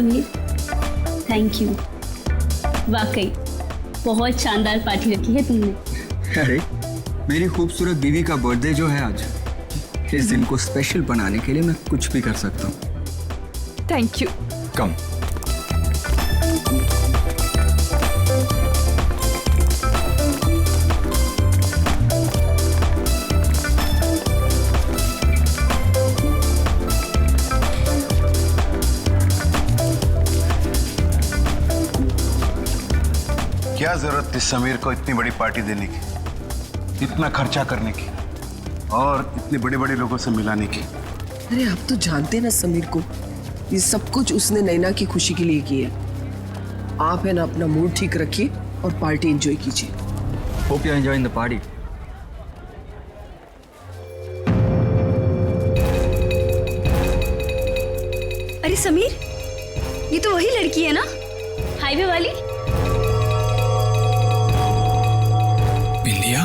Sameer, thank you. वाकई बहुत शानदार पार्टी रखी है तुमने। अरे मेरी खूबसूरत बीवी का बर्थडे जो है आज, इस दिन को स्पेशल बनाने के लिए मैं कुछ भी कर सकता हूँ। Thank you. कम। क्या जरूरत थी समीर को इतनी बड़ी पार्टी देने की, इतना खर्चा करने की और इतने बड़े बड़े लोगों से मिलाने की? अरे आप तो जानते ना समीर को, ये सब कुछ उसने नैना की खुशी के लिए किया है। आप है ना अपना मूड ठीक रखिए और पार्टी एंजॉय कीजिए। Hope you enjoying the party. अरे समीर, ये तो वही लड़की है ना, हाईवे वाली? बिंदिया?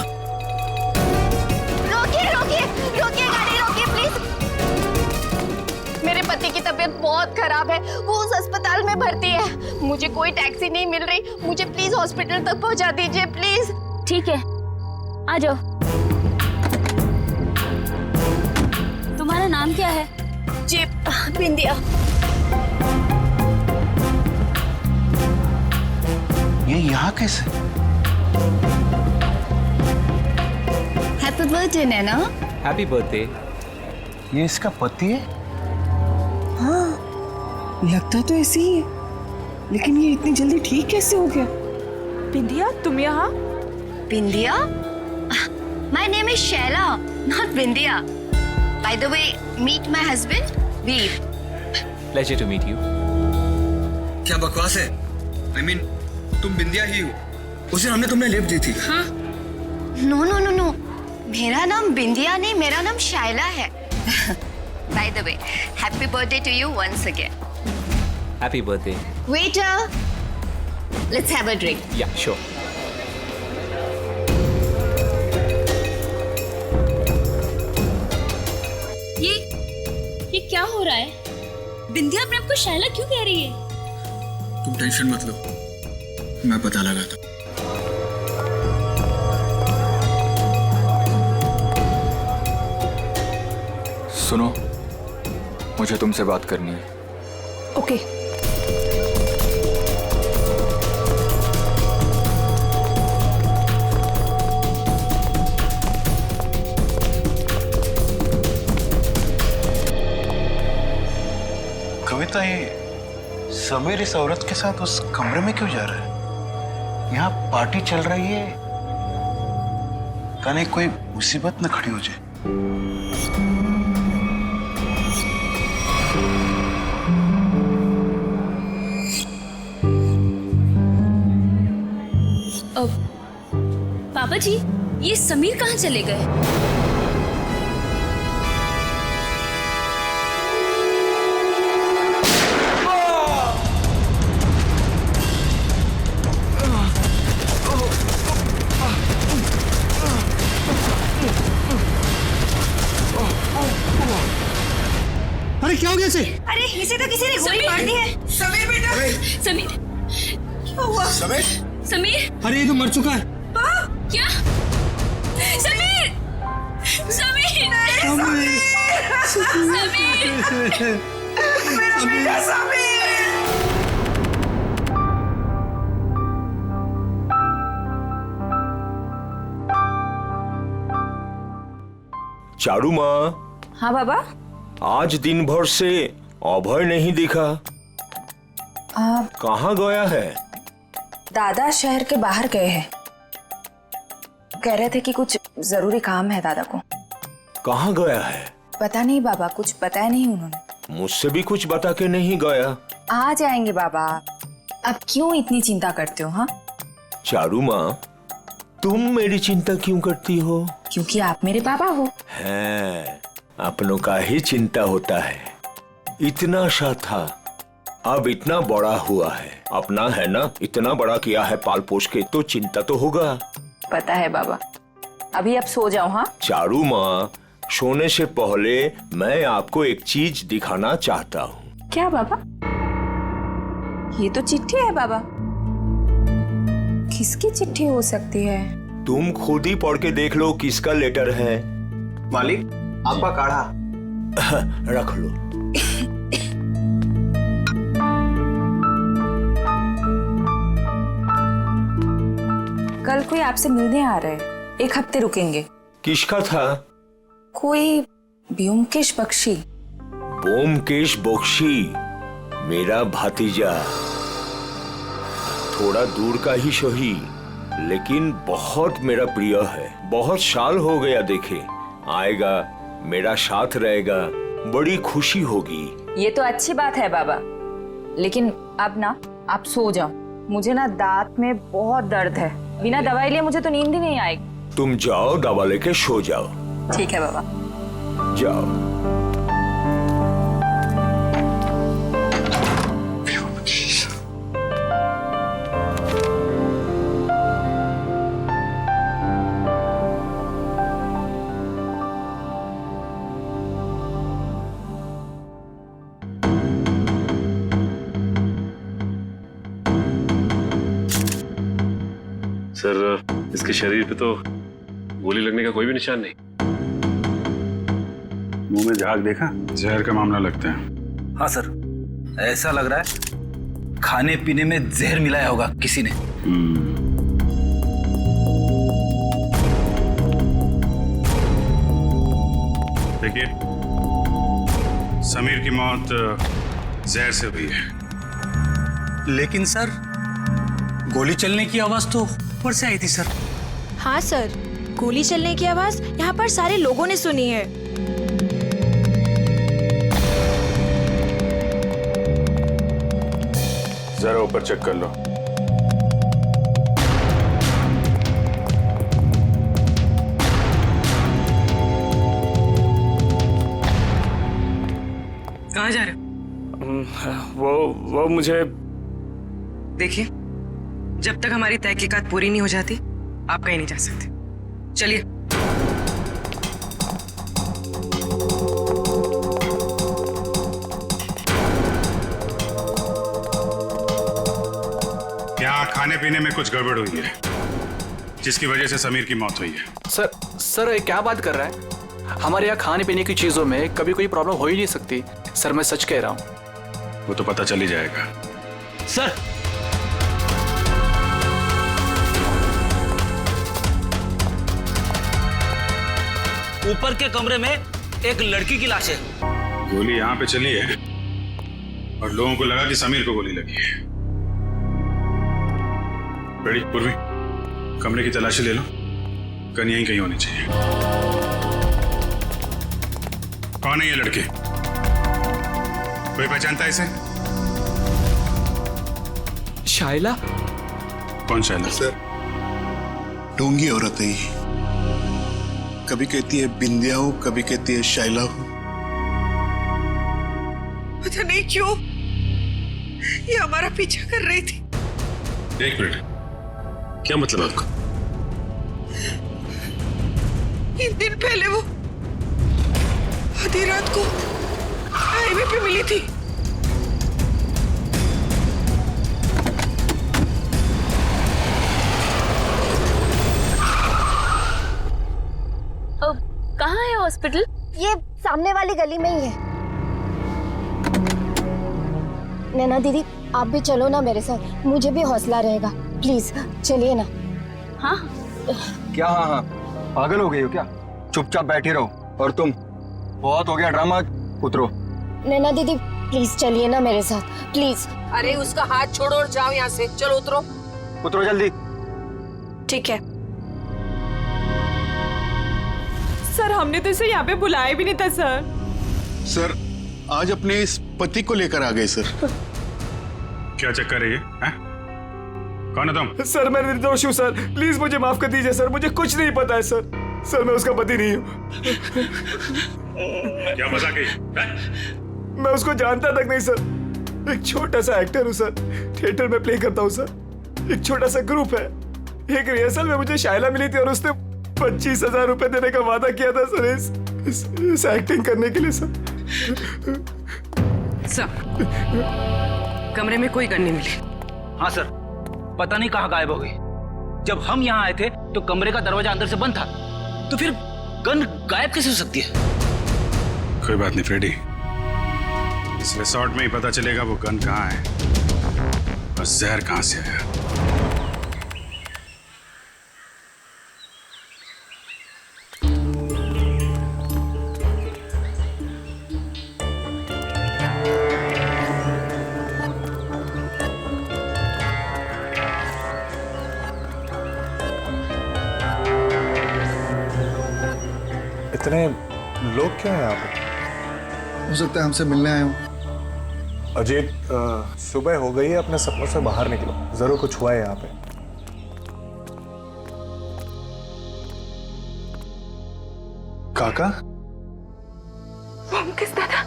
रोकिए रोकिए रोकिए, गाड़ी रोकिए प्लीज। मेरे पति की तबीयत बहुत खराब है, वो उस अस्पताल में भर्ती है। मुझे कोई टैक्सी नहीं मिल रही, मुझे प्लीज हॉस्पिटल तक पहुंचा दीजिए प्लीज। ठीक है, आ जाओ। तुम्हारा नाम क्या है? जी बिंदिया। ये यहाँ कैसे? Happy birthday Naina. Happy birthday. ये इसका पति है? हाँ लगता तो ऐसे ही है, लेकिन ये इतनी जल्दी ठीक कैसे हो गया? बिंदिया तुम यहाँ? Bindiya? My name is Shaila, not Bindiya. By the way, meet my husband Veer. Pleasure to meet you. क्या बकवास है? I mean, तुम बिंदिया ही हो, उस दिन हमने तुमने लिफ्ट दी थी। हाँ। नो नो नो नो, मेरा नाम बिंदिया नहीं, मेरा नाम शाइला है। By the way, happy birthday to you once again. Happy birthday. Waiter, let's have a drink. Yeah sure. ये क्या हो रहा है? बिंदिया अपने आप को शैला क्यों कह रही है? तुम टेंशन मत लो, मैं पता लगाता हूँ। सुनो, मुझे तुमसे बात करनी है। ओके। कविता, ये समीर इस औरत के साथ उस कमरे में क्यों जा रहा है? यहाँ पार्टी चल रही है, कहीं कोई मुसीबत न खड़ी हो जाए। पापा जी, ये समीर कहाँ चले गए? अरे क्या हो गया इसे? अरे इसे तो किसी ने गोली मार दी है। समीर बेटा, समीर, क्या हुआ? समीर? समीर, अरे ये तो मर चुका है। क्या? समीर, समीर, समीर, मेरा बेटा समीर। चारू माँ, हाँ बाबा। आज दिन भर से अभय नहीं दिखा, कहाँ गया है? दादा शहर के बाहर गए हैं, कह रहे थे कि कुछ जरूरी काम है दादा को। कहाँ गया है? पता नहीं बाबा, कुछ बताया नहीं उन्होंने। मुझसे भी कुछ बता के नहीं गया। आ जाएंगे बाबा, अब क्यों इतनी चिंता करते हो? हाँ चारू माँ, तुम मेरी चिंता क्यों करती हो? क्योंकि आप मेरे पापा हो। है, अपनों का ही चिंता होता है। इतना सा था, अब इतना बड़ा हुआ है। अपना है ना, इतना बड़ा किया है पाल पोष के, तो चिंता तो होगा। पता है बाबा, अभी आप सो जाओ। हाँ चारू माँ, सोने से पहले मैं आपको एक चीज दिखाना चाहता हूँ। क्या बाबा? ये तो चिट्ठी है बाबा। किसकी चिट्ठी हो सकती है? तुम खुद ही पढ़ के देख लो किसका लेटर है। मालिक, आपका काढ़ा। रख लो। कल कोई आपसे मिलने आ रहा है, 1 हफ्ते रुकेंगे। किसका था? कोई ब्योमकेश बख्शी। ब्योमकेश बख्शी मेरा भतीजा, थोड़ा दूर का ही सही, लेकिन बहुत मेरा प्रिय है। बहुत साल हो गया देखे, आएगा, मेरा साथ रहेगा, बड़ी खुशी होगी। ये तो अच्छी बात है बाबा, लेकिन अब ना आप सो जाओ। मुझे ना दांत में बहुत दर्द है, बिना दवाई लिए मुझे तो नींद ही नहीं आएगी। तुम जाओ, दवा लेके सो जाओ। ठीक है बाबा। जाओ। सर, इसके शरीर पे तो गोली लगने का कोई भी निशान नहीं। मुंह में झाग देखा? जहर का मामला लगता है। हाँ सर, ऐसा लग रहा है खाने पीने में जहर मिलाया होगा किसी ने। देखिए, समीर की मौत जहर से हुई है। लेकिन सर, गोली चलने की आवाज तो ऊपर से आई थी सर। हाँ सर, गोली चलने की आवाज यहाँ पर सारे लोगों ने सुनी है। जरा ऊपर चेक कर लो। कहाँ जा रहे हो? वो मुझे देखिए, जब तक हमारी तहकीकात पूरी नहीं हो जाती, आप कहीं नहीं जा सकते। चलिए। यहाँ खाने पीने में कुछ गड़बड़ हुई है, जिसकी वजह से समीर की मौत हुई है। सर ये क्या बात कर रहा है? हमारे यहाँ खाने पीने की चीजों में कभी कोई प्रॉब्लम हो ही नहीं सकती। सर, मैं सच कह रहा हूँ। वो तो पता चल ही जाएगा। सर, ऊपर के कमरे में एक लड़की की लाश है। गोली यहाँ पे चली है और लोगों को लगा कि समीर को गोली लगी है। बेटी, पूर्वी, कमरे की तलाशी ले लो। गन यहीं कहीं होनी चाहिए। कौन है ये लड़के? कोई पहचानता है इसे? शाइला? कौन शाइला? सर, ढोंगी औरत है ये। कभी कहती है बिंदिया हूं, कभी कहती है शाइला हूं। पता नहीं क्यों ये हमारा पीछा कर रही थी। एक मिनट, क्या मतलब आपका? 3 दिन पहले वो आधी रात को हाईवे पे मिली थी। कहाँ है हॉस्पिटल? ये सामने वाली गली में ही है। नैना दीदी, आप भी चलो ना मेरे साथ, मुझे भी हौसला रहेगा। प्लीज चलिए ना। हाँ क्या? हाँ हाँ, पागल हो गई हो क्या? चुपचाप बैठे रहो। और तुम, बहुत हो गया ड्रामा, उतरो। नैना दीदी प्लीज चलिए ना मेरे साथ, प्लीज। अरे उसका हाथ छोड़ो और जाओ यहाँ से। चलो उतरो। उतरो जल्दी। ठीक है। सर, हमने तो इसे यहाँ पे बुलाया भी नहीं था सर। सर, आज अपने इस पति को लेकर आ गए सर। क्या चक्कर है ये? कौन है तुम? सर, मैं निर्दोष हूँ सर, प्लीज मुझे माफ कर दीजिए सर, मुझे कुछ नहीं पता है सर। सर, मैं उसका पति नहीं हूँ। क्या मजाक है? मैं उसको जानता तक नहीं सर। एक छोटा सा एक्टर हूँ सर, थिएटर में प्ले करता हूँ सर। एक छोटा सा ग्रुप है। एक रिहर्सल में मुझे शाइला मिली थी और उसने 25,000 रुपए देने का वादा किया था सर इस एक्टिंग करने के लिए सर। कमरे में कोई गन नहीं मिली। हाँ सर, पता नहीं कहाँ गायब हो गई। जब हम यहाँ आए थे तो कमरे का दरवाजा अंदर से बंद था, तो फिर गन गायब कैसे हो सकती है? कोई बात नहीं फ्रेडी, इस रिसोर्ट में ही पता चलेगा वो गन कहाँ है और जहर कहाँ से आया। इतने लोग क्या हैं यहाँ पे? हो सकता है हमसे मिलने आए हो। अजीत, सुबह हो गई है, अपने सपनों से बाहर निकलो, जरूर कुछ हुआ है यहाँ पे। काका? किस दादा?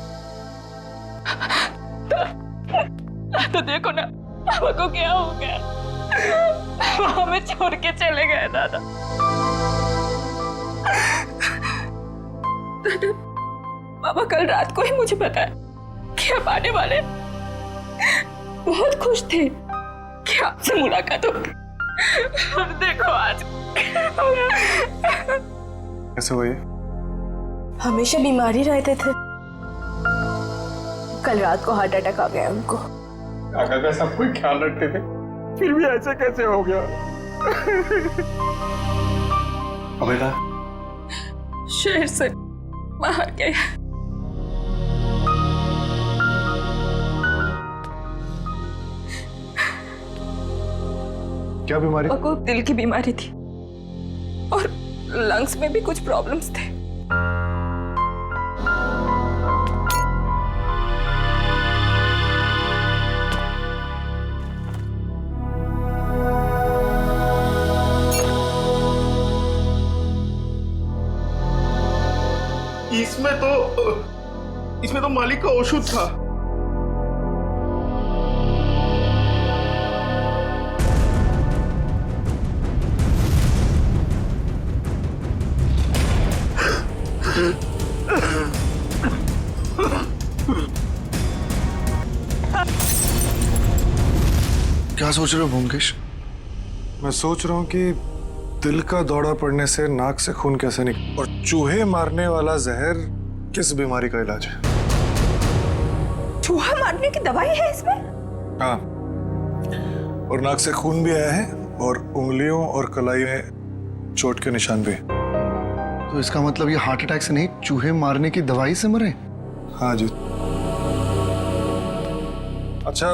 तो देखो ना पापा को क्या हो गया, वो हमें छोड़ के चले गए दादा। दादा, पापा कल रात को ही मुझे बताया कि आप आने वाले। बहुत खुश थे कि आपसे मुलाकात होगी, और देखो आज कैसे हुई? हमेशा बीमारी रहते थे, कल रात को हार्ट अटैक आ गया उनको। काका का सब कोई ख्याल रखते थे, फिर भी ऐसे कैसे हो गया? अबेदा शहर से बाहर गए। क्या बीमारी? को दिल की बीमारी थी और लंग्स में भी कुछ प्रॉब्लम्स थे। इसमें तो मालिक का औषध था। क्या सोच रहे हो भूमकेश? मैं सोच रहा हूँ कि दिल का दौरा पड़ने से नाक से खून कैसे निकले, और चूहे मारने वाला जहर किस बीमारी का इलाज है? चूहा मारने की दवाई है इसमें? हाँ, और नाक से खून भी आया है और उंगलियों और कलाई में चोट के निशान भी। तो इसका मतलब ये हार्ट अटैक से नहीं, चूहे मारने की दवाई से मरे? हाँ जी। अच्छा,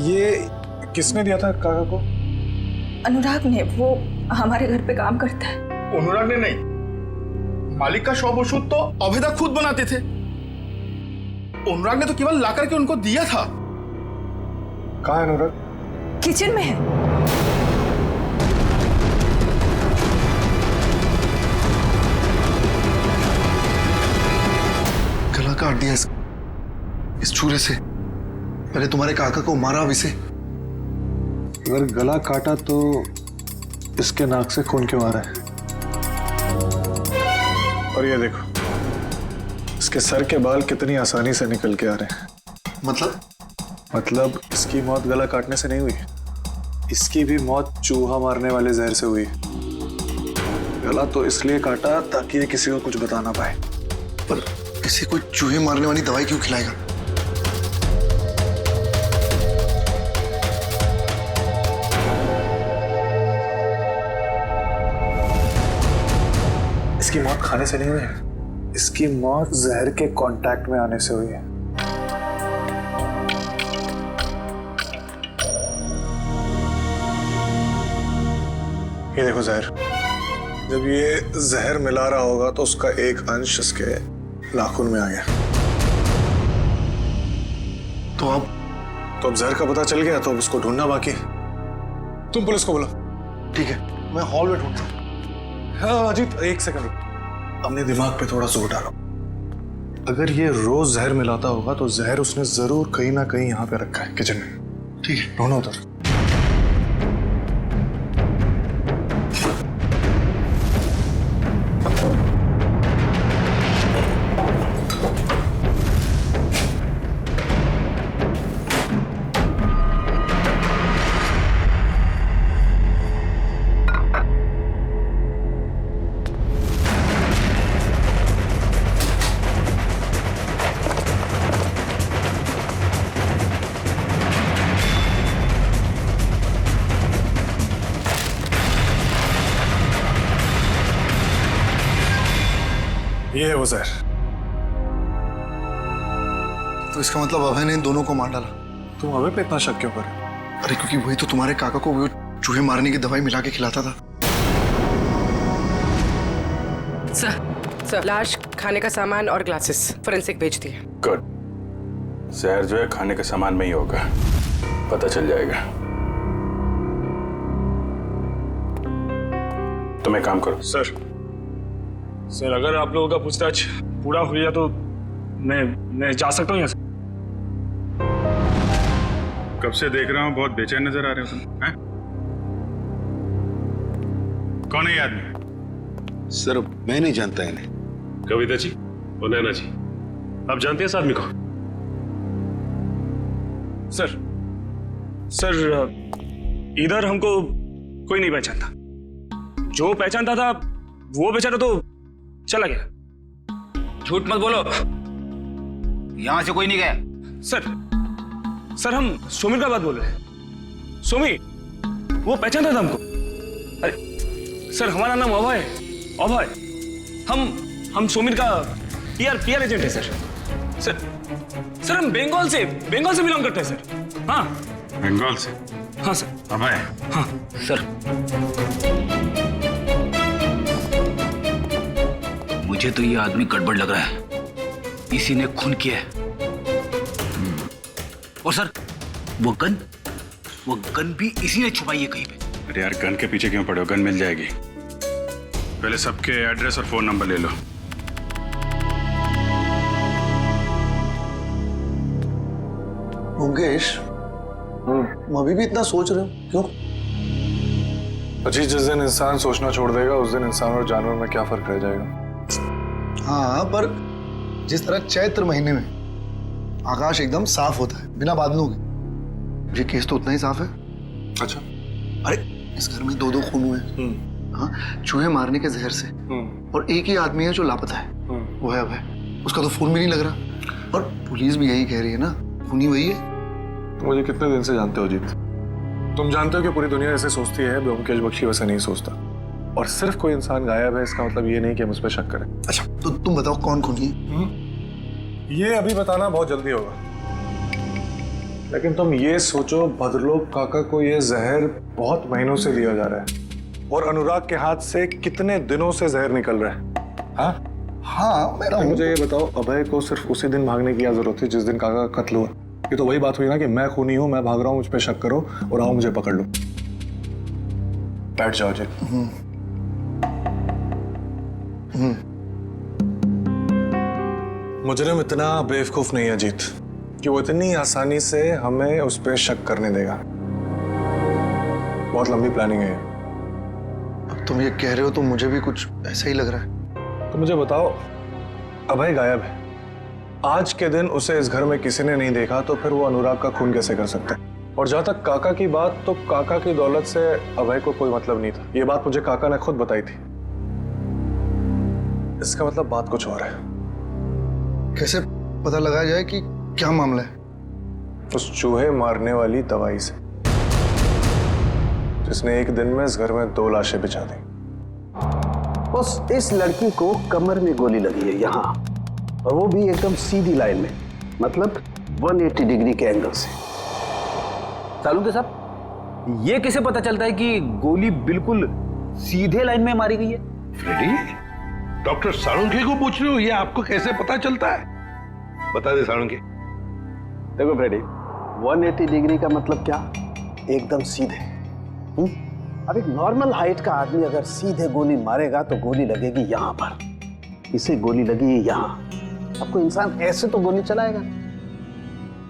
ये किसने दिया था काका को? अनुराग ने, वो हमारे घर पे काम करता है। अनुराग ने नहीं, मालिक का शॉप औषध तो अभेदा खुद बनाते थे। अनुराग ने तो केवल लाकर के उनको दिया था। कहाँ है अनुराग? किचन में है। गला काट दिया इस छुरे से। पहले तुम्हारे काका को मारा, अब इसे। अगर गला काटा तो इसके नाक से खून क्यों आ रहा है? और ये देखो, इसके सर के बाल कितनी आसानी से निकल के आ रहे हैं। मतलब इसकी मौत गला काटने से नहीं हुई, इसकी भी मौत चूहा मारने वाले जहर से हुई। गला तो इसलिए काटा ताकि ये किसी को कुछ बता ना पाए। पर इसे कोई चूहे मारने वाली दवाई क्यों खिलाएगा? इसकी मौत खाने से नहीं हुई है, इसकी मौत जहर के कांटेक्ट में आने से हुई है। ये देखो जहर, जब ये जहर मिला रहा होगा तो उसका एक अंश इसके नाखून में आ गया। तो अब जहर का पता चल गया, तो अब उसको ढूंढना बाकी। तुम पुलिस को बोलो। ठीक है, मैं हॉल में ढूंढता हूँ। हाँ अजीत, एक सेकंड, अपने दिमाग पे थोड़ा जोर डालो। अगर ये रोज जहर मिलाता होगा तो जहर उसने जरूर कहीं ना कहीं यहाँ पे रखा है, किचन में। ठीक है, ढूंढो उधर। ये है वो सर। तो इसका मतलब अभय ने इन दोनों को मार डाला। तुम अभय पे इतना शक क्यों कर? अरे क्योंकि वही तो तुम्हारे काका को वो चूहे मारने की दवाई मिला के खिलाता था। सर लाश, खाने का सामान और ग्लासेस फोरेंसिक भेज दिए। गुड। जहर जो है खाने के सामान में ही होगा, पता चल जाएगा। तुम एक काम करो। सर अगर आप लोगों का पूछताछ पूरा हो गया तो मैं जा सकता हूँ यहाँ से। कब से देख रहा हूँ, बहुत बेचैन नजर आ रहे हो तुम। हैं? कौन है ये आदमी? सर मैं नहीं जानता इन्हें। कविता जी और नैना जी, आप जानते हैं इस आदमी को? सर इधर हमको कोई नहीं पहचानता। जो पहचानता था वो बेचारा तो चला गया। झूठ मत बोलो, यहां से कोई नहीं गया। सर हम सुमिर का बात बोल रहे हैं। सुमिर वो पहचानता था हमको। अरे सर हमारा नाम अभय है। अभय हम सुमिर का पीआर एजेंट है सर। हम बंगाल से बिलोंग करते हैं सर। हाँ बंगाल से? हाँ सर। अभय? हाँ सर मुझे तो ये आदमी गड़बड़ लग रहा है, इसी ने खून किया है। और सर वो गन भी इसी ने छुपाई है कहीं पे। अरे यार गन के पीछे क्यों पड़े हो, गन मिल जाएगी। पहले सबके एड्रेस और फोन नंबर ले लो। मुकेश अभी भी इतना सोच रहे हो क्यों? अजी जिस दिन इंसान सोचना छोड़ देगा उस दिन इंसान और जानवर में क्या फर्क रह जाएगा। हाँ पर जिस तरह चैत्र महीने में आकाश एकदम साफ होता है बिना बादलों के, ये केस तो उतना ही साफ है। अच्छा। अरे इस घर में 2 खून हुए। हाँ चूहे मारने के जहर से। और एक ही आदमी है जो लापता है, वो है अभय। उसका तो फोन भी नहीं लग रहा। और पुलिस भी यही कह रही है ना, खूनी वही है। तुम मुझे कितने दिन से जानते हो जीत? तुम जानते हो कि पूरी दुनिया ऐसे सोचती है, ब्योमकेश बख्शी वैसे नहीं सोचता। और सिर्फ कोई इंसान गायब है इसका मतलब ये नहीं कि हम उस पर शक करें। अच्छा तो तुम बताओ कौन खूनी है? ये अभी बताना बहुत जल्दी होगा, लेकिन तुम ये सोचो भद्रलोक काका को ये जहर बहुत महीनों से दिया जा रहा है और अनुराग के हाथ से कितने दिनों से जहर निकल रहा है। हाँ मेरा मुझे ये बताओ, अभय को सिर्फ उसी दिन भागने की क्या जरूरत थी जिस दिन काका का कत्ल हुआ? ये तो वही बात हुई ना कि मैं खूनी हूं, मैं भाग रहा हूं, मुझ पे शक करो और आओ मुझे पकड़ लो। बैठ जाओ जी। मुजरिम इतना बेवकूफ नहीं है जीत कि वो इतनी आसानी से हमें उस पर शक करने देगा। बहुत लंबी प्लानिंग है। अब तुम ये कह रहे हो तो मुझे भी कुछ ऐसा ही लग रहा है। तो मुझे बताओ, अभय गायब है, आज के दिन उसे इस घर में किसी ने नहीं देखा, तो फिर वो अनुराग का खून कैसे कर सकता है? और जहां तक काका की बात, तो काका की दौलत से अभय को कोई मतलब नहीं था। ये बात मुझे काका ने खुद बताई थी। इसका मतलब बात कुछ और है। कैसे पता लगाया जाए कि क्या मामला है? उस चूहे मारने वाली दवाई से, जिसने एक दिन में इस घर में 2 लाशें बिछा दी। बस इस लड़की को कमर में गोली लगी है यहाँ, और वो भी एकदम सीधी लाइन में, मतलब 180 डिग्री के एंगल से। सालुंके साहब, ये कैसे पता चलता है कि गोली बिल्कुल सीधे लाइन में मारी गई है? फ्रेडी, डॉक्टर सालुंके को पूछ रहे हो, ये आपको कैसे पता चलता है? बता दे सालुंके। देखो फ्रेडी, 180 डिग्री का मतलब क्या? एकदम सीधे। अब एक नॉर्मल हाइट का आदमी अगर सीधे गोली मारेगा तो गोली लगेगी यहाँ पर, इसे गोली लगी यहाँ। आपको इंसान ऐसे तो गोली चलाएगा,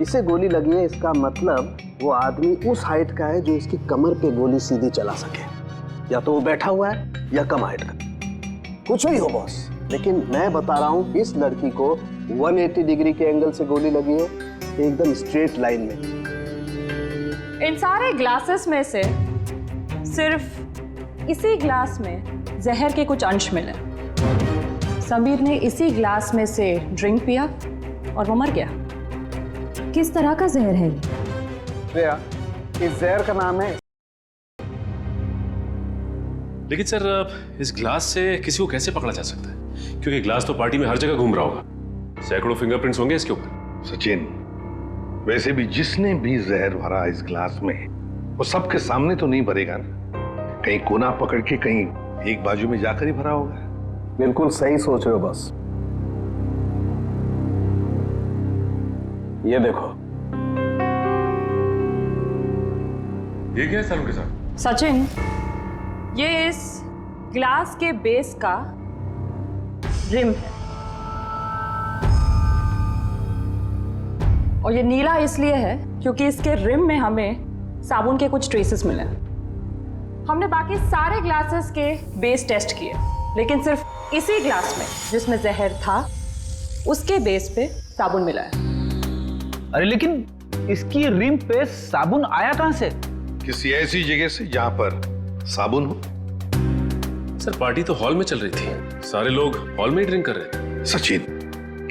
इसे गोली लगी है, इसका मतलब वो आदमी उस हाइट का है जो इसकी कमर पे गोली सीधी चला सके। या तो वो बैठा हुआ है या कम हाइट का, कुछ भी हो बॉस। लेकिन मैं बता रहा हूँ, इस लड़की को 180 डिग्री के एंगल से गोली लगी है, एकदम स्ट्रेट लाइन में। इन सारे ग्लासेस में से सिर्फ इसी ग्लास में जहर के कुछ अंश मिले। समीर ने इसी ग्लास में से ड्रिंक पिया और वो मर गया। किस तरह का जहर है ये? इस जहर का नाम है लेकिन सर इस ग्लास से किसी को कैसे पकड़ा जा सकता है? क्योंकि ग्लास तो पार्टी में हर जगह घूम रहा होगा, सैकड़ों फिंगरप्रिंट्स होंगे इसके ऊपर। सचिन, वैसे भी जिसने भी जहर भरा इस ग्लास में वो सबके सामने तो नहीं भरेगा ना, कहीं कोना पकड़ के कहीं एक बाजू में जाकर ही भरा होगा। बिल्कुल सही सोच रहे हो बस। ये देखो, ये क्या है सर उनके साथ? सचिन, ये इस ग्लास के बेस का रिम है और ये नीला इसलिए है क्योंकि इसके रिम में हमें साबुन के कुछ ट्रेसेस मिले। हमने बाकी सारे ग्लासेस के बेस टेस्ट किए, लेकिन सिर्फ इसी ग्लास में जिसमें जहर था उसके बेस पे साबुन मिला है। अरे लेकिन इसकी रिम पे साबुन आया कहां से? किसी ऐसी जगह से जहां पर साबुन हो। सर पार्टी तो हॉल में चल रही थी, सारे लोग हॉल में ही ड्रिंक कर रहे थे। सचिन,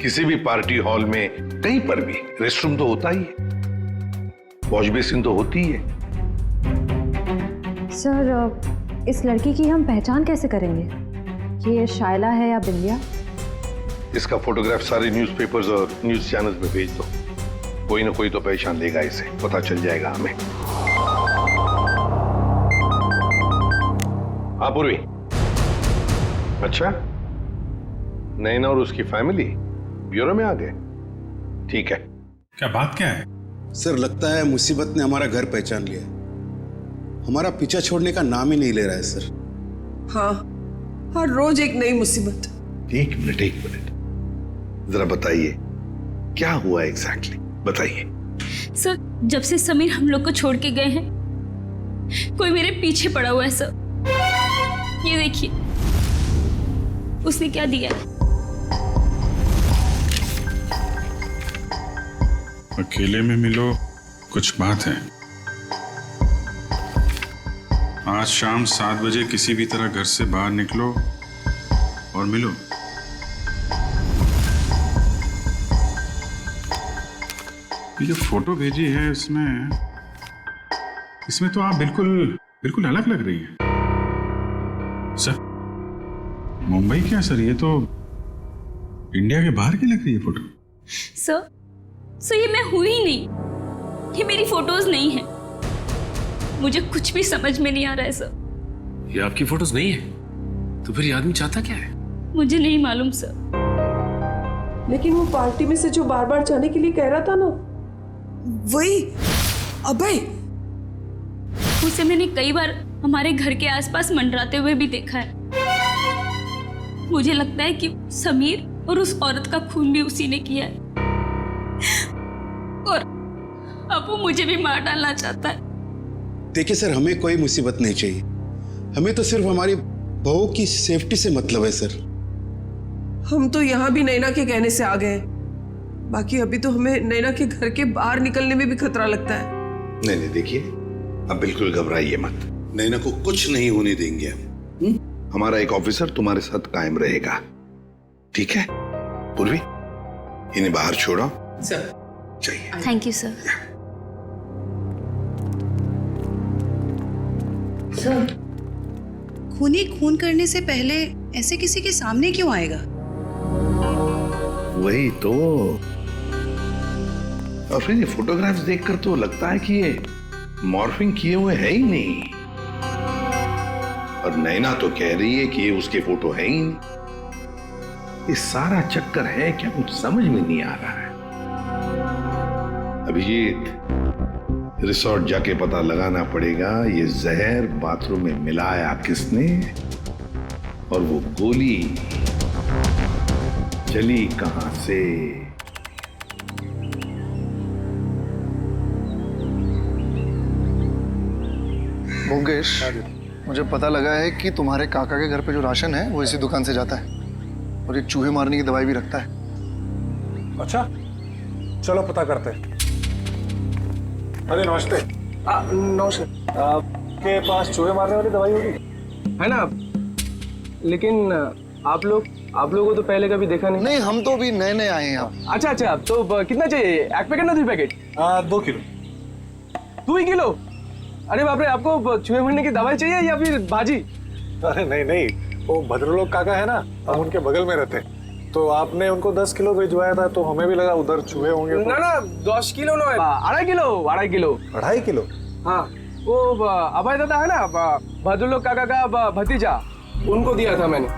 किसी भी पार्टी हॉल में कहीं पर भी रेस्टरूम तो होता ही है, वॉश बेसिन तो होती है। सर, इस लड़की की हम पहचान कैसे करेंगे कि ये शायला है या बिंदिया? इसका फोटोग्राफ सारे न्यूज़पेपर्स और न्यूज़ चैनल्स में भेज दो, कोई ना कोई तो पहचान लेगा, इसे पता चल जाएगा हमें। हाँ पूर्वी, अच्छा, नैना और उसकी फैमिली ब्यूरो में आ गए? ठीक है। क्या बात क्या है? सर, लगता है मुसीबत ने हमारा घर पहचान लिया, हमारा पीछा छोड़ने का नाम ही नहीं ले रहा है सर। हाँ, हर रोज एक नई मुसीबत। एक मिनट, जरा बताइए क्या हुआ एग्जैक्टली, बताइए। सर, जब से समीर हम लोग को छोड़ के गए हैं, कोई मेरे पीछे पड़ा हुआ है सर। ये देखिए, उसने क्या दिया है। अकेले में मिलो, कुछ बात है। आज शाम 7 बजे किसी भी तरह घर से बाहर निकलो और मिलो। ये जो फोटो भेजी है इसमें तो आप बिल्कुल अलग लग रही है। सर, मुंबई क्या सर, ये तो इंडिया के बाहर की लग रही है फोटो। सर ये मैं हुई ही नहीं, ये मेरी फोटोज नहीं है। मुझे कुछ भी समझ में नहीं आ रहा है सर। ये आपकी फोटोज नहीं है तो फिर ये आदमी चाहता क्या है? मुझे नहीं मालूम सर। लेकिन वो पार्टी में से जो बार बार जाने के लिए कह रहा था ना, वही अभय। उसे मैंने कई बार हमारे घर के आसपास मंडराते हुए भी देखा है। मुझे लगता है कि समीर और उस औरत का खून भी उसी ने किया है और अब वो मुझे भी मार डालना चाहता है। देखिए सर, हमें कोई मुसीबत नहीं चाहिए, हमें तो सिर्फ हमारी बहू की सेफ्टी से मतलब है सर। हम तो यहाँ भी नैना के कहने से आ गए, बाकी अभी तो हमें नैना के घर के बाहर निकलने में भी खतरा लगता है। नहीं, देखिए, अब बिल्कुल घबराइए मत, नैना को कुछ नहीं होने देंगे हम। हमारा एक ऑफिसर तुम्हारे साथ कायम रहेगा, ठीक है? पूर्वी, इन्हें बाहर छोड़ो। सर, चाहिए। Thank you sir. सर, खूनी खून करने से पहले ऐसे किसी के सामने क्यों आएगा? वही तो, और फिर ये फोटोग्राफ्स देखकर तो लगता है कि ये मॉर्फिंग किए हुए है ही नहीं, और नैना तो कह रही है कि ये उसके फोटो है ही नहीं। ये सारा चक्कर है क्या, कुछ समझ में नहीं आ रहा है। अभिजीत, रिसोर्ट जाके पता लगाना पड़ेगा ये जहर बाथरूम में मिलाया किसने और वो गोली चली कहां से। भोगेश, मुझे पता लगा है कि तुम्हारे काका के घर पे जो राशन है वो इसी दुकान से जाता है और एक चूहे मारने की दवाई भी रखता है। अच्छा, चलो पता करते हैं। अरे नमस्ते। नमस्कार। आपके पास चूहे मारने वाली दवाई होगी? है ना, लेकिन आप लोगों को तो पहले कभी देखा नहीं। नहीं, हम तो भी नए नए आए हैं यहाँ। अच्छा, तो कितना चाहिए? 1 पैकेट ना 2 पैकेट? 2 किलो। 2 ही किलो? अरे बाप रे, आपको चूहे मरने की दवाई चाहिए या फिर भाजी? अरे नहीं नहीं, वो भद्रलोक काका है ना, हम उनके बगल में रहते हैं। तो आपने उनको 10 किलो भिजवाया था, तो हमें भी लगा उधर चूहे होंगे। ना ना 10 किलो नो है, 2.5 किलो 2.5 किलो। 2.5 किलो? हाँ, वो अभय दादा है ना, भद्रलोक काका का भतीजा, उनको दिया था मैंने।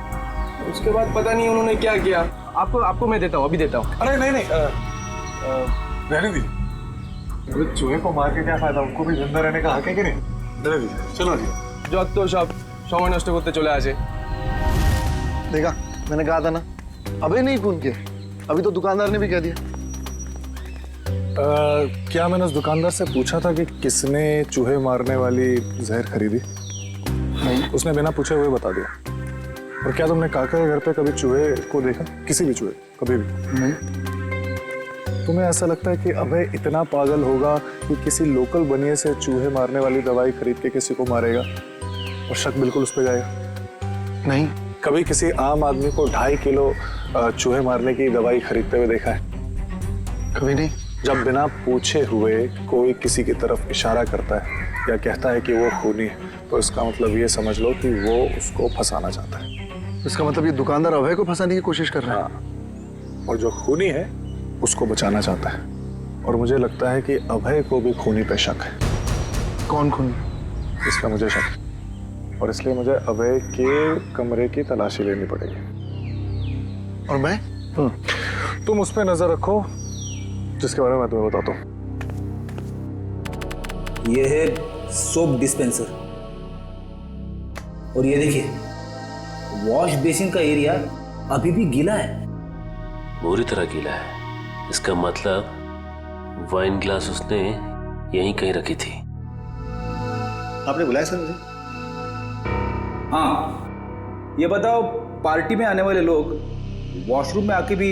उसके बाद पता नहीं उन्होंने क्या किया। आपको मैं देता हूँ, अभी देता हूँ। अरे नहीं नहीं, रहने दीजिए। अरे चूहे को मार के क्या फायदा, उनको भी जिंदा रहने का हक है कि नहीं? रहने दीजिए, चलो जी। যত সব সময় নষ্ট করতে চলে আসে। देखा, मैंने कहा था ना, अबे नहीं खून किया। अभी तो दुकानदार ने भी कह दिया। क्या मैंने उस दुकानदार से पूछा था कि किसने चूहे मारने वाली जहर खरीदी? नहीं, उसने बिना पूछे हुए बता दिया। और क्या तुमने काका के घर पे कभी चूहे को देखा? किसी भी चूहे, कभी भी नहीं? तुम्हें ऐसा लगता है कि अभय इतना पागल होगा कि किसी लोकल बनिए से चूहे मारने वाली दवाई खरीद के किसी को मारेगा और शक बिल्कुल उस पर जाएगा? नहीं। कभी किसी आम आदमी को 2.5 किलो चूहे मारने की दवाई खरीदते हुए देखा है? कभी नहीं। जब बिना पूछे हुए कोई किसी की तरफ इशारा करता है या कहता है कि वो खूनी है, तो इसका मतलब ये समझ लो कि वो उसको फंसाना चाहता है। इसका मतलब ये दुकानदार अभय को फंसाने की कोशिश कर रहा है। हाँ। और जो खूनी है उसको बचाना चाहता है। और मुझे लगता है कि अभय को भी खूनी पे शक है। कौन खूनी? इसका मुझे शक है, और इसलिए मुझे अभय के कमरे की तलाशी लेनी पड़ेगी। और मैं? तुम उस पर नजर रखो जिसके बारे में मैं तुम्हें बताता हूँ। ये है सोप डिस्पेंसर, और ये देखिए वॉश बेसिन का एरिया अभी भी गीला है, पूरी तरह गीला है। इसका मतलब वाइन ग्लास उसने यहीं कहीं रखी थी। आपने बुलाया सर मुझे? हाँ, ये बताओ पार्टी में आने वाले लोग वॉशरूम में आके भी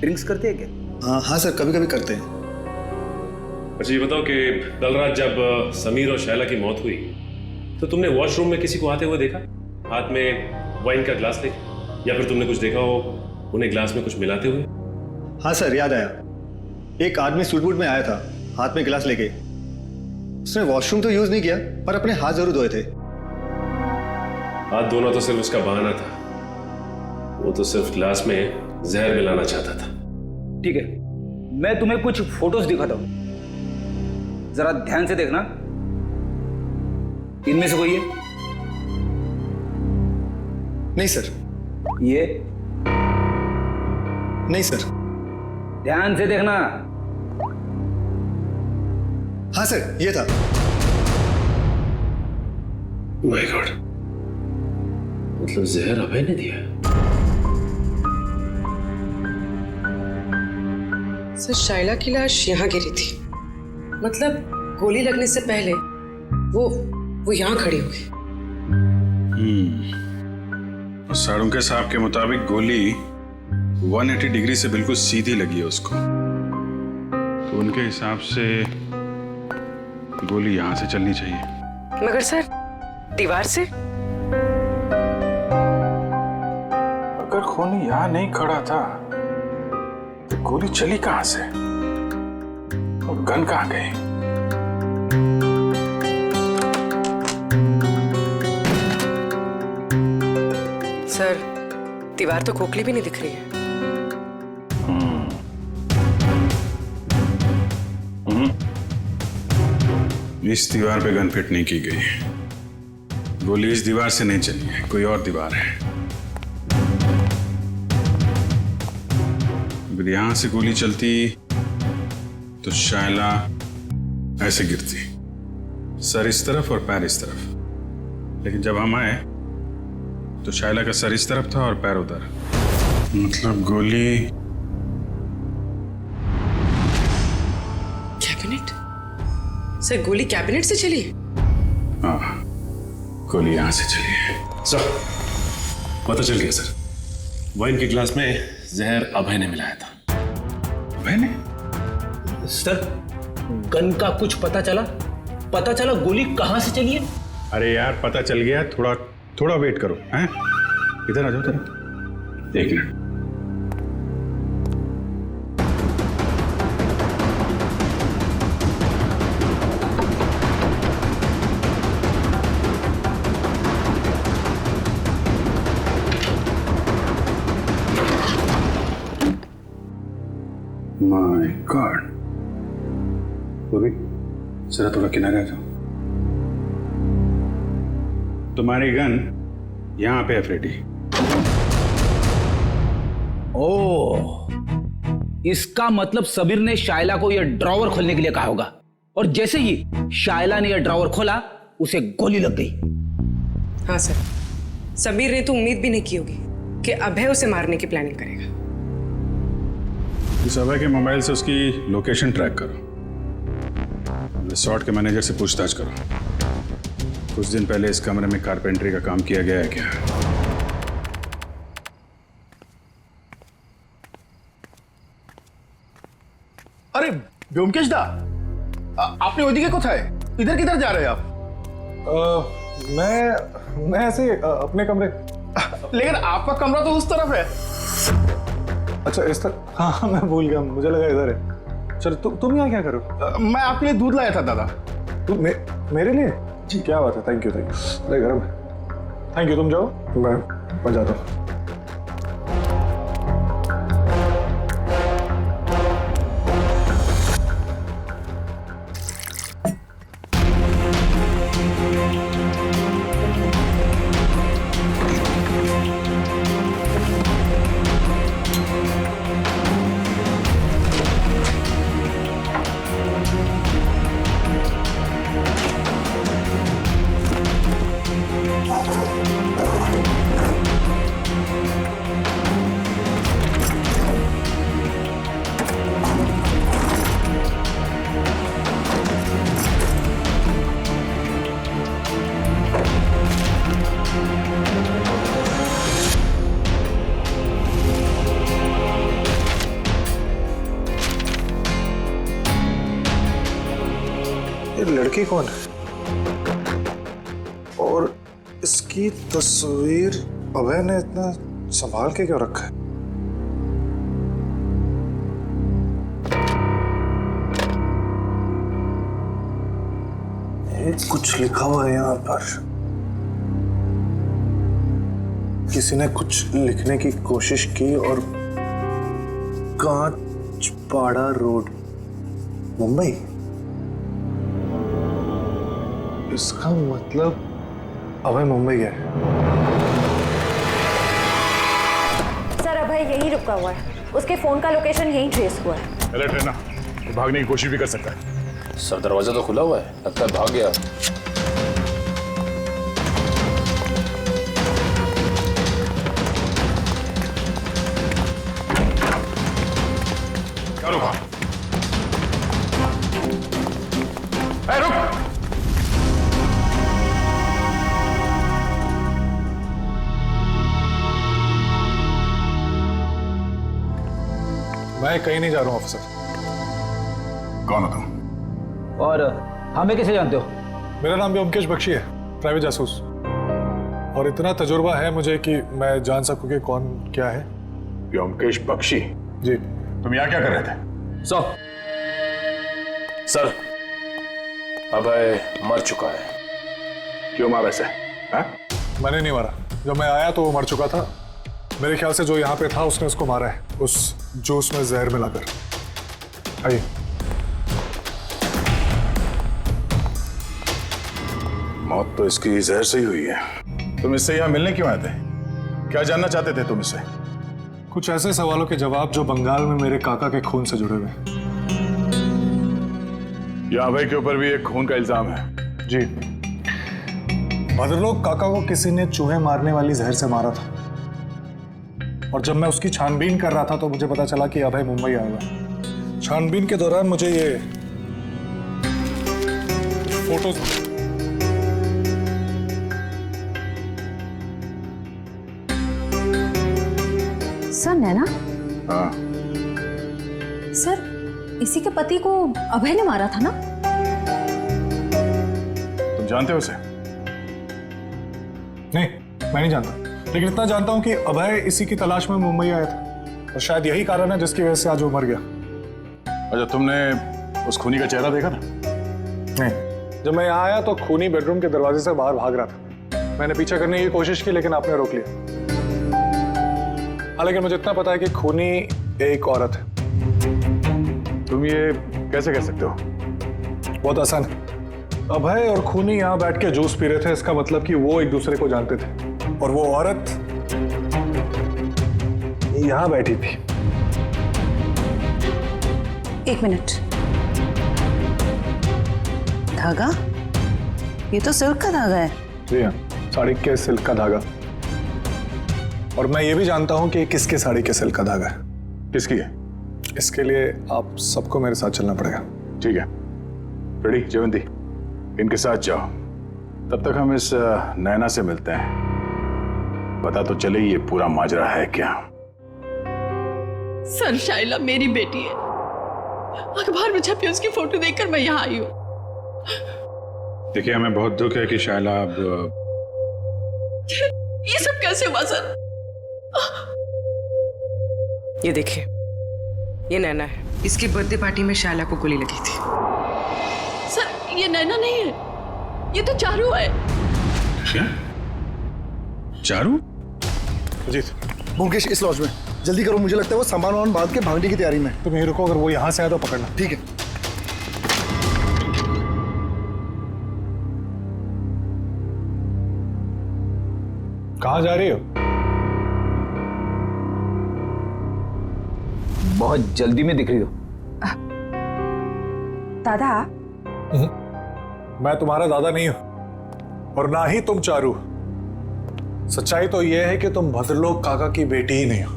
ड्रिंक्स करते हैं क्या? हाँ सर, कभी कभी करते हैं। अच्छा ये बताओ कि कल रात जब समीर और शैला की मौत हुई तो तुमने वॉशरूम में किसी को आते हुए देखा, हाथ में वाइन का ग्लास लेके, या फिर तुमने कुछ देखा हो उन्हें ग्लास में कुछ मिलाते हुए? हाँ सर, याद आया। एक आदमी सूट बूट में आया था, हाथ में गिलास लेके। उसने वॉशरूम तो यूज नहीं किया, पर अपने हाथ जरूर धोए थे। हाथ धोना तो सिर्फ उसका बहाना था, वो तो सिर्फ ग्लास में जहर मिलाना चाहता था। ठीक है, मैं तुम्हें कुछ फोटोज दिखाता हूं, जरा ध्यान से देखना। इनमें से कोई है? नहीं सर। ये? नहीं सर। ध्यान से देखना। हाँ सर, ये था। माय गॉड, मतलब जहर अभय ने दिया? सर, शाइला की लाश यहाँ गिरी थी, मतलब गोली लगने से पहले वो यहाँ खड़ी हो गई। साड़ुंके साहब के मुताबिक गोली 180 डिग्री से बिल्कुल सीधी लगी है उसको, तो उनके हिसाब से गोली यहां से चलनी चाहिए। मगर सर, दीवार से? अगर खूनी यहां नहीं खड़ा था तो गोली चली कहां से, और गन कहां गई? सर, दीवार तो खोखली भी नहीं दिख रही है। इस दीवार पे गन फिट नहीं की गई, गोली इस दीवार से नहीं चली है, कोई और दीवार है। अगर यहां से गोली चलती तो शायला ऐसे गिरती, सर इस तरफ और पैर इस तरफ, लेकिन जब हम आए तो शायला का सर इस तरफ था और पैर उधर, मतलब गोली कैबिनेट? सर, गोली कैबिनेट से चली? हाँ, गोली यहां से चली है। सर, पता चल गया सर, वाइन के ग्लास में जहर अभय ने मिलाया था। अभय ने? सर, गन का कुछ पता चला? पता चला गोली कहां से चली है? अरे यार, पता चल गया, थोड़ा वेट करो। हैं? इधर आ जाओ जरा, एक मिनट। My God. बॉबी जरा थोड़ा किनारे आ जाओ। तुम्हारी गन यहाँ पे है फ्रेडी। ओह, इसका मतलब समीर ने शायला को यह ड्रॉवर खोलने के लिए कहा होगा, और जैसे ही शायला ने यह ड्रॉवर खोला उसे गोली लग गई। हाँ सर, समीर ने तो उम्मीद भी नहीं की होगी कि अभय उसे मारने की प्लानिंग करेगा। इस अभय के मोबाइल से उसकी लोकेशन ट्रैक करो, रिसोर्ट के मैनेजर से पूछताछ करो। कुछ दिन पहले इस कमरे में कारपेंटरी का काम किया गया है क्या? अरे व्योमकेश दा, आपने ओदिके को था इधर किधर जा रहे हैं आप? मैं ऐसे ही, अपने कमरे। लेकिन आपका कमरा तो उस तरफ है। अच्छा इस तरफ? हाँ मैं भूल गया, मुझे लगा इधर है। चलो तुम यहाँ क्या करो? मैं आपके लिए दूध लाया था दादा। मेरे लिए? जी क्या बात है, थैंक यू। अरे गरम है। थैंक यू, तुम जाओ, मैं जाता हूँ। ये लड़की कौन है और इसकी तस्वीर अभय ने इतना संभाल के क्यों रखा है? कुछ लिखा हुआ है यहाँ पर। किसी ने कुछ लिखने की कोशिश की और कांचपाड़ा रोड, मुंबई। इसका मतलब अभय मुंबई गया है। सर अभय यहीं रुका हुआ है, उसके फोन का लोकेशन यहीं ट्रेस हुआ है। अलर्ट रहना, वो भागने की कोशिश भी कर सकता है। सर दरवाजा तो खुला हुआ है, लगता है भाग गया। क्या रुका? रुक! मैं कहीं नहीं जा रहा हूँ ऑफिसर। कौन हो तुम? और हमें कैसे जानते हो? मेरा नाम व्योमकेश बख्शी है, प्राइवेट जासूस। और इतना तजुर्बा है मुझे कि मैं जान सकूं कि कौन क्या है। व्योमकेश बख्शी? जी। तुम यहाँ क्या कर रहे थे? सर अभय मर चुका है। क्यों मारा ऐसे? मैंने नहीं मारा, जब मैं आया तो वो मर चुका था। मेरे ख्याल से जो यहाँ पे था उसने उसको मारा है, उस जूस में जहर मिलाकर। आइए। मौत तो इसकी जहर से ही हुई है। तुम इससे यहाँ मिलने क्यों आए थे? क्या जानना चाहते थे तुम इससे? कुछ ऐसे सवालों के जवाब जो बंगाल में मेरे काका के खून से जुड़े हुए। यहाँ अभय के ऊपर भी एक खून का इल्जाम है। जी। भद्रलोक काका को किसी ने चूहे मारने वाली जहर से मारा था, और जब मैं उसकी छानबीन कर रहा था तो मुझे पता चला कि अभय मुंबई आया हुआ है। छानबीन के दौरान मुझे ये फोटोज सर नैना? हाँ। सर इसी के पति को अभय ने मारा था ना? तुम जानते हो उसे? नहीं, मैं नहीं जानता, लेकिन इतना जानता हूं कि अभय इसी की तलाश में मुंबई आया था, और शायद यही कारण है जिसकी वजह से आज वो मर गया। अच्छा, तुमने उस खूनी का चेहरा देखा था? नहीं, जब मैं यहाँ आया तो खूनी बेडरूम के दरवाजे से बाहर भाग रहा था। मैंने पीछा करने की कोशिश की लेकिन आपने रोक लिया। हालांकि मुझे इतना पता है कि खूनी एक औरत है। तुम ये कैसे कह सकते हो? बहुत आसान है। अभय और खूनी यहाँ बैठ के जूस पी रहे थे, इसका मतलब कि वो एक दूसरे को जानते थे और वो औरत यहाँ बैठी थी। एक मिनट, धागा? ये तो सिल्क का धागा है। जी हाँ, साड़ी के सिल्क का धागा। और मैं ये भी जानता हूँ कि किसके साड़ी के सिल्क का धागा है, किसकी है। इसके लिए आप सबको मेरे साथ चलना पड़ेगा। ठीक है, रेडी जयवंती, इनके साथ जाओ। तब तक हम इस नैना से मिलते हैं, पता तो चले ये पूरा माजरा है क्या। सर, शाइला मेरी बेटी है। अखबार में छपी उसकी फोटो देखकर मैं यहाँ आई हूँ। देखिए, हमें बहुत दुख है कि शाइला अब ये सब कैसे हुआ सर? ये देखिए, ये नैना है। इसकी बर्थडे पार्टी में शाइला को गोली लगी थी। सर, ये नैना नहीं है, ये तो चारू है। क्या? चारू? अजीत, मुकेश इस लॉज में, जल्दी करो, मुझे लगता है वो सामान वामान बांध के भागने की तैयारी में। तुम यहीं रुको, अगर वो यहाँ से आए तो पकड़ना। ठीक है। कहाँ जा रही हो? बहुत जल्दी में दिख रही हो। दादा, मैं तुम्हारा दादा नहीं हूं और ना ही तुम चारू। सच्चाई तो यह है कि तुम भद्रलोक काका की बेटी ही नहीं हो।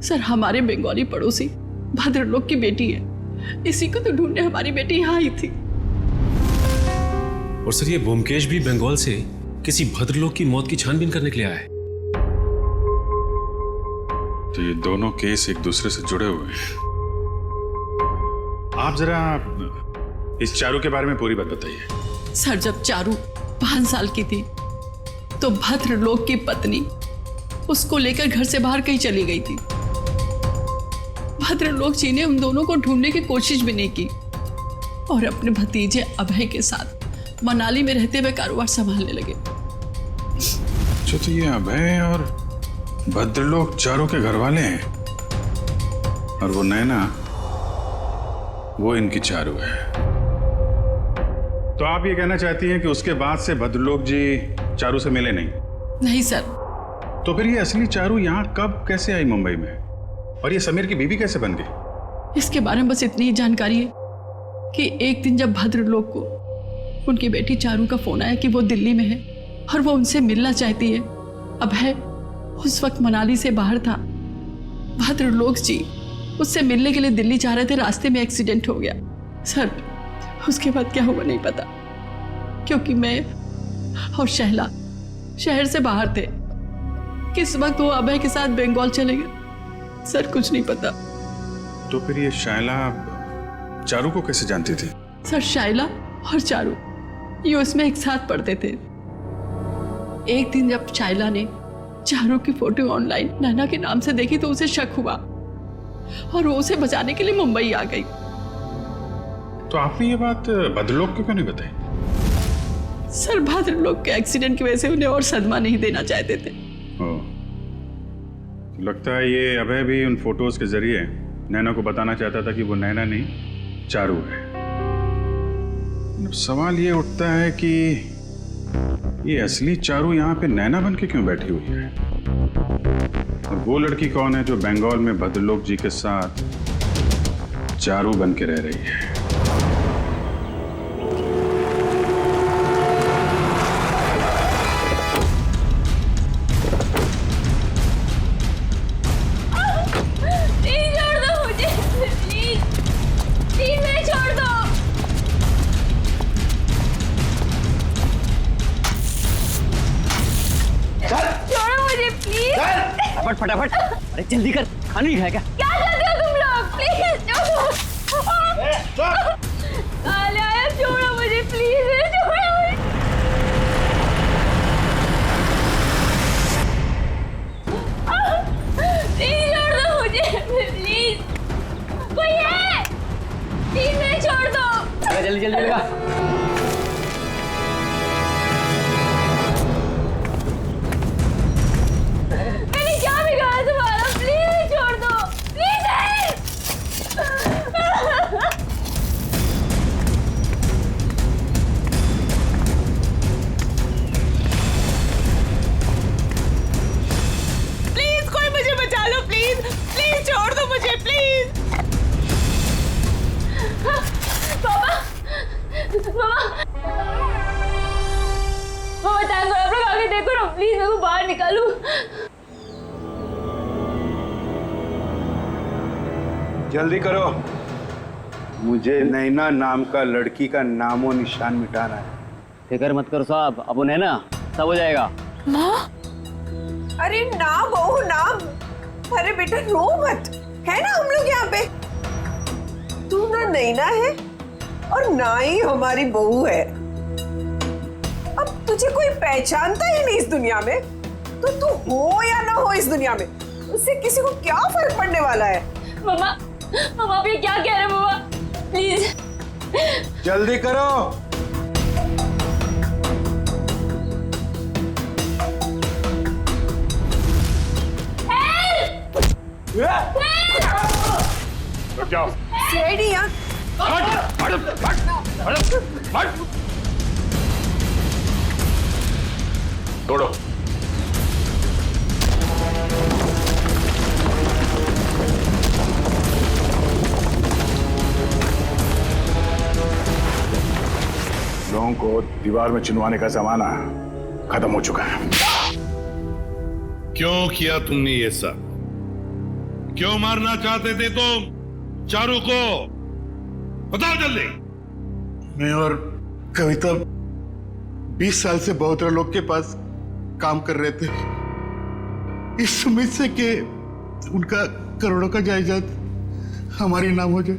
सर, हमारे बंगाली पड़ोसी भद्रलोक की बेटी है, इसी को तो ढूंढने हमारी बेटी यहाँ आई थी। और सर, ये ब्योमकेश भी बंगाल से किसी भद्रलोक की मौत की छानबीन करने के लिए आया है। तो ये दोनों केस एक दूसरे से जुड़े हुए हैं। आप जरा इस चारू के बारे में पूरी बात बताइए। सर, जब चारू 5 साल की थी तो भद्रलोक की पत्नी उसको लेकर घर से बाहर कहीं चली गई थी। भद्रलोक जी ने उन दोनों को ढूंढने की कोशिश भी नहीं की और अपने भतीजे अभय के साथ मनाली में रहते हुए कारोबार संभालने लगे। तो ये अभय और भद्रलोक चारू के घर वाले हैं और वो नैना, वो इनकी चारू है। तो आप ये कहना चाहती हैं कि उसके बाद से भद्रलोक जी चारू से मिले नहीं? नहीं सर। तो फिर ये असली चारू यहाँ कब कैसे आई मुंबई में, और ये समीर की बीवी कैसे बन गई? इसके बारे में बस इतनी ही जानकारी है कि एक दिन जब भद्रलोक को उनकी बेटी चारू का फोन आया कि वो दिल्ली में है और वो उनसे मिलना चाहती है। अभय उस वक्त मनाली से बाहर था। भद्रलोक जी उससे मिलने के लिए दिल्ली जा रहे थे, रास्ते में एक्सीडेंट हो गया। सर, उसके बाद क्या हुआ नहीं पता, क्योंकि मैं और शैला शहर से बाहर थे। किस वक्त वो अभय के साथ बंगाल चले गए, सर कुछ नहीं पता। तो फिर ये शाइला चारू को कैसे जानती थी? सर, शाइला और चारू ये उसमें एक साथ पढ़ते थे। एक दिन जब शाइला ने चारू की फोटो ऑनलाइन नैना के नाम से देखी तो उसे शक हुआ और वो उसे बचाने के लिए मुंबई आ गई। तो आपने ये बात भद्रलोक को क्यों नहीं बताई? सर, भद्रलोक के एक्सीडेंट की वजह से उन्हें और सदमा नहीं देना चाहते थे। लगता है ये अभय भी उन फोटोज के जरिए नैना को बताना चाहता था कि वो नैना नहीं चारू है। अब सवाल ये उठता है कि ये असली चारू यहाँ पे नैना बन के क्यों बैठी हुई है, और वो लड़की कौन है जो बंगाल में भद्रलोक जी के साथ चारू बन के रह रही है? फटाफट, अरे जल्दी कर, खाना नहीं खाएगा? क्या करते हो तुम लोग? प्लीज छोड़ो। काले आया, छोड़ो मुझे प्लीज, छोड़ो मुझे। प्लीज छोड़ दो मुझे, प्लीज। कोई है? प्लीज मुझे छोड़ दो। अरे जल्दी जल्दी लगा। मैंने क्या बिगाड़ा तुम्हारा? निकालूं? जल्दी करो, मुझे नैना नाम का लड़की का नामो निशान मिटाना है। फिक्र मत करो साहब, अब उन्हें ना सब हो जाएगा। माँ, अरे ना बहू ना, अरे बेटा रो मत, है ना हम लोग यहाँ पे। तू ना नैना है और ना ही हमारी बहू है। अब तुझे कोई पहचानता ही नहीं इस दुनिया में, तो तू हो या ना हो इस दुनिया में, उससे किसी को क्या फर्क पड़ने वाला है। मम्मा, मम्मा आप ये क्या कह रहे हैं मम्मा? प्लीज जल्दी करो। जाओ। सीआईडी यहाँ। तोड़ो। लोगों को दीवार में चिनवाने का जमाना खत्म हो चुका है। क्यों किया तुमने ये सब? क्यों मारना चाहते थे तुम चारू को? बताओ जल्दी। मैं और कविता 20 साल से बहुत लोग के पास काम कर रहे थे, इस उम्मीद से कि उनका करोड़ों का जायदाद हमारे नाम हो जाए।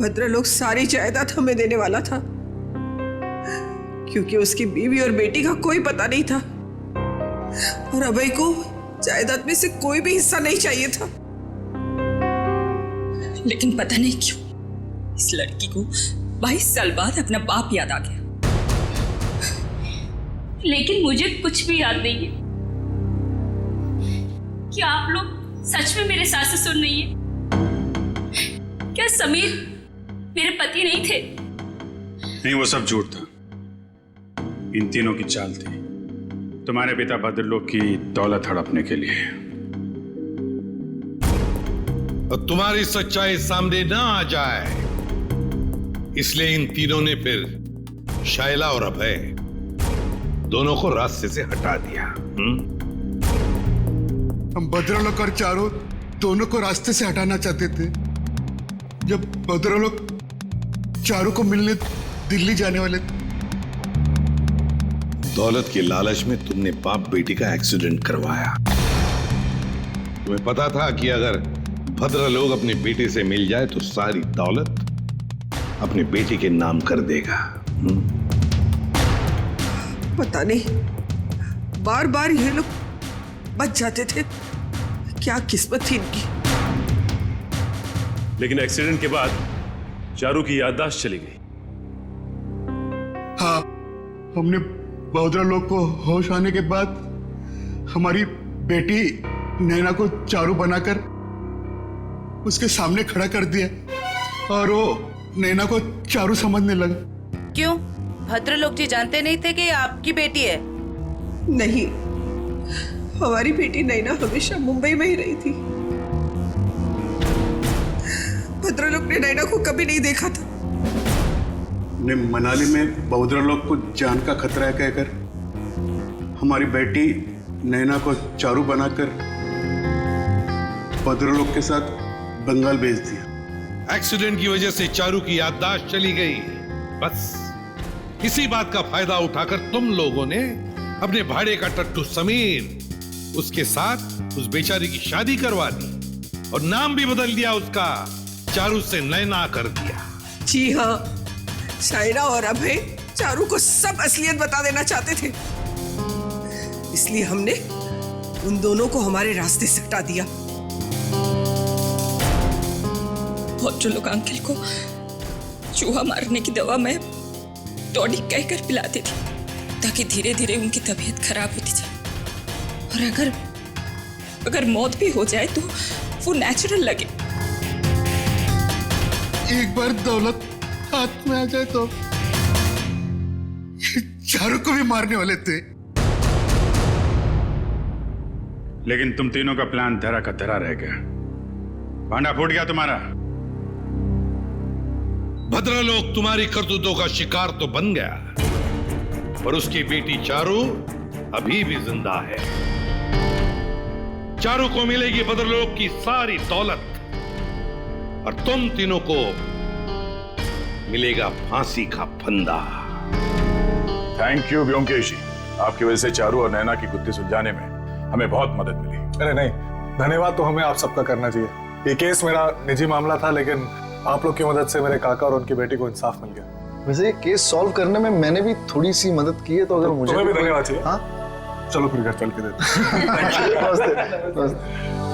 भद्रलोक सारी जायदाद हमें देने वाला था, क्योंकि उसकी बीवी और बेटी का कोई पता नहीं था, और अभय को जायदाद में से कोई भी हिस्सा नहीं चाहिए था। लेकिन पता नहीं क्यों इस लड़की को 22 साल बाद अपना बाप याद आ गया। लेकिन मुझे कुछ भी याद नहीं है। क्या आप लोग सच में मेरे सास ससुर नहीं है? क्या समीर मेरे पति नहीं थे? नहीं, वो सब झूठ था। इन तीनों की चाल थी तुम्हारे पिता भद्रलोक की दौलत हड़पने के लिए। और तुम्हारी सच्चाई सामने ना आ जाए, इसलिए इन तीनों ने फिर शायला और अभय दोनों को रास्ते से हटा दिया। हम भद्रलोक और चारू दोनों को रास्ते से हटाना चाहते थे। जब भद्रलोक चारू को मिलने दिल्ली जाने वाले थे, दौलत के लालच में तुमने बाप बेटी का एक्सीडेंट करवाया। तुम्हें पता था कि अगर भद्रलोक अपनी बेटी से मिल जाए तो सारी दौलत अपनी बेटी के नाम कर देगा। पता नहीं बार बार ये लोग बच जाते थे, क्या किस्मत थी इनकी। लेकिन एक्सीडेंट के बाद चारू की याददाश्त चली गई। हाँ, हमने भद्रलोक को होश आने के बाद हमारी बेटी नैना को चारू बनाकर उसके सामने खड़ा कर दिया, और वो नैना को चारू समझने लगा। क्यों? भद्रलोक जी जानते नहीं थे कि ये आपकी बेटी है? नहीं, हमारी बेटी नैना हमेशा मुंबई में ही रही थी। भद्रलोक ने नैना को कभी नहीं देखा था। ने मनाली में भद्रलोक को जान का खतरा है कहकर हमारी बेटी नैना को चारू बनाकर भद्रलोक के साथ बंगाल भेज दिया। एक्सीडेंट की वजह से चारू की याददाश्त चली गई। बस इसी बात का फायदा उठाकर तुम लोगों ने अपने भाड़े का टट्टू समीर उसके साथ उस बेचारी की शादी करवा दी और नाम भी बदल दिया उसका, चारू से नैना कर दिया। जी हाँ, शायरा और अभय चारू को सब असलियत बता देना चाहते थे, इसलिए हमने उन दोनों को हमारे रास्ते से हटा दिया। भद्रलोक अंकल को चूहा मारने की दवा मैं टॉनिक कहकर पिलाती थी, ताकि धीरे धीरे उनकी तबीयत खराब होती जाए, और अगर मौत भी हो जाए तो वो नेचुरल लगे। एक बार दौलत हाथ में आ जाए तो चारू को भी मारने वाले थे। लेकिन तुम तीनों का प्लान धरा का धरा रह गया। भांडा फूट गया तुम्हारा। भद्रलोक तुम्हारी करतूतों का शिकार तो बन गया, पर उसकी बेटी चारू अभी भी जिंदा है। चारू को मिलेगी भद्रलोक की सारी दौलत और तुम तीनों को मिलेगा फांसी का फंदा। थैंक यू व्योमकेश जी, आपकी वजह से चारू और नैना की गुत्थी सुलझाने में हमें बहुत मदद मिली। अरे नहीं, धन्यवाद तो हमें आप सबका करना चाहिए। ये केस मेरा निजी मामला था, लेकिन आप लोग की मदद से मेरे काका और उनकी बेटी को इंसाफ मिल गया। वैसे ये केस सॉल्व करने में मैंने भी थोड़ी सी मदद की है, तो अगर मुझे तुम्हें भी धन्यवाद चाहिए। हाँ, चलो फिर घर चल के देते हैं। नमस्ते।